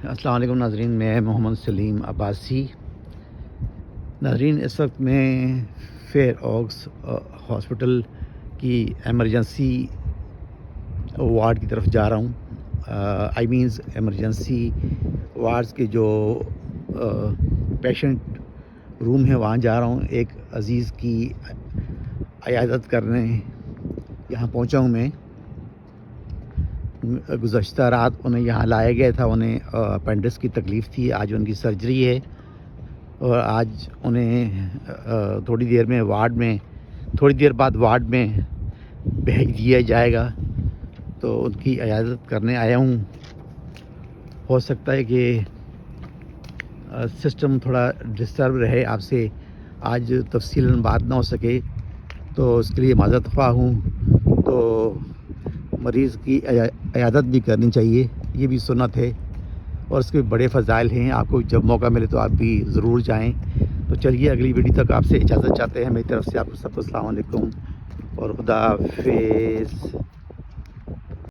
السلام علیکم ناظرین، میں محمد سلیم عباسی۔ ناظرین، اس وقت میں فیئر اوکس ہاسپٹل کی ایمرجنسی وارڈ کی طرف جا رہا ہوں۔ ایمرجنسی وارڈز کے جو پیشنٹ روم ہے وہاں جا رہا ہوں۔ ایک عزیز کی عیادت کرنے یہاں پہنچا ہوں میں۔ گزشتہ رات انہیں یہاں لایا گیا تھا، انہیں اپینڈکس کی تکلیف تھی۔ آج ان کی سرجری ہے اور آج انہیں تھوڑی دیر بعد وارڈ میں بھیج دیا جائے گا، تو ان کی عیادت کرنے آیا ہوں۔ ہو سکتا ہے کہ سسٹم تھوڑا ڈسٹرب رہے، آپ سے آج تفصیلاً بات نہ ہو سکے، تو اس کے لیے معذرت خواہ ہوں۔ تو مریض کی عیادت بھی کرنی چاہیے، یہ بھی سنت ہے اور اس کے بڑے فضائل ہیں۔ آپ کو جب موقع ملے تو آپ بھی ضرور جائیں۔ تو چلیے، اگلی ویڈیو تک آپ سے اجازت چاہتے ہیں۔ میری طرف سے آپ کو سب کو السلام علیکم اور خدا حافظ۔